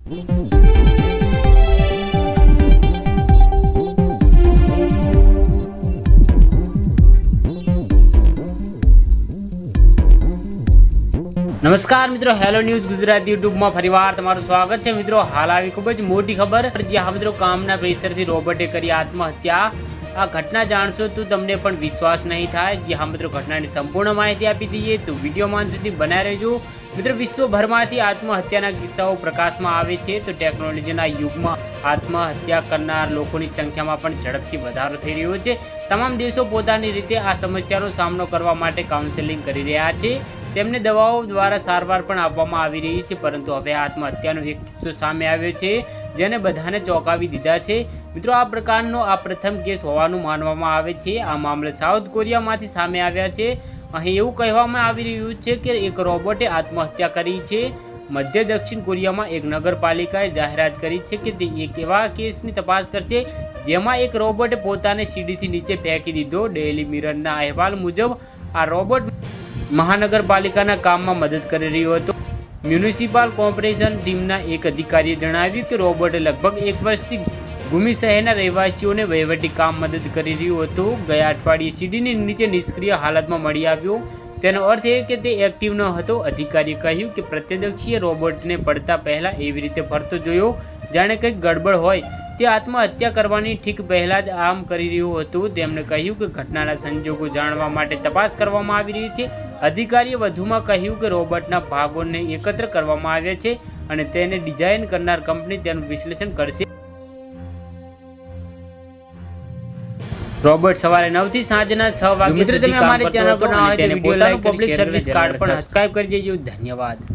નમસ્કાર મિત્રો, hello news Gujarati યુટ્યુબમાં ફરીવાર તમારું સ્વાગત છે મિત્રો। હાલ આવી ખૂબ જ મોટી ખબર, જ્યાં મિત્રો કામના પ્રેશરથી રોબોટે કરી આત્મહત્યા। આ ઘટના જાણશો તો તમને પણ વિશ્વાસ નહીં થાય। જ્યાં મિત્રો ઘટનાની સંપૂર્ણ માહિતી આપી દઈએ તો વિડીયોમાં અંત સુધી બનાવી રહેજો મિત્રો। વિશ્વભરમાંથી આત્મહત્યાના કિસ્સાઓ પ્રકાશમાં આવે છે તો ટેકનોલોજીના યુગમાં આત્મહત્યા કરનાર લોકોની સંખ્યામાં પણ ઝડપથી વધારો થઈ રહ્યો છે। તમામ દેશો પોતાની રીતે આ સમસ્યાનો સામનો કરવા માટે કાઉન્સેલિંગ કરી રહ્યા છે। તેમને દવાઓ દ્વારા સારવાર પણ આપવામાં આવી રહી છે, પરંતુ હવે આત્મહત્યાનો એક કિસ્સો સામે આવ્યો છે જેને બધાને ચોંકાવી દીધા છે મિત્રો। આ પ્રકારનો આ પ્રથમ કેસ હોવાનું માનવામાં આવે છે। આ મામલે સાઉથ કોરિયામાંથી સામે આવ્યા છે। અહીં એવું કહેવામાં આવી રહ્યું છે કે એક રોબોટે આત્મહત્યા કરી છે। મધ્ય દક્ષિણ કોરિયામાં એક નગરપાલિકાએ જાહેરાત કરી છે કે તે એક એવા કેસની તપાસ કરશે જેમાં એક રોબોટે પોતાને સીડીથી નીચે ફેંકી દીધો। ડેઇલી મિરરના અહેવાલ મુજબ આ રોબોટ મહાનગરપાલિકાના કામમાં મદદ કરી રહ્યો હતો। મ્યુનિસિપલ કોર્પોરેશન ટીમના એક અધિકારીએ જણાવ્યું કે રોબોટે લગભગ 1 વર્ષથી ગુમી શહેરના રહેવાસીઓને વહીવટી કામ મદદ કરી રહ્યું હતું। ગયા અઠવાડિયે સીડીની નીચે નિષ્ક્રિય હાલતમાં મળી આવ્યો। તેનો અર્થ એ કે તે એક્ટિવ ન હતો। અધિકારીએ કહ્યું કે પ્રત્યક્ષીય રોબોટને પડતા પહેલા એવી રીતે ફરતો જોયો જાણે કંઈક ગડબડ હોય। તે આત્મહત્યા કરવાની ઠીક પહેલા જ આમ કરી રહ્યું હતું। તેમણે કહ્યું કે ઘટનાના સંજોગો જાણવા માટે તપાસ કરવામાં આવી રહી છે। અધિકારીએ વધુમાં કહ્યું કે રોબોટના ભાગોને એકત્ર કરવામાં આવ્યા છે અને તેને ડિઝાઇન કરનાર કંપની તેનું વિશ્લેષણ કરશે। રોબોટ સવારે 9 થી સાંજના 6 વાગ્યા સુધી કામ કરતો હતો અને તેને પોતાનું પબ્લિક સર્વિસ કાર્ડ પણ સબસ્ક્રાઇબ કરી દેજો। ધન્યવાદ।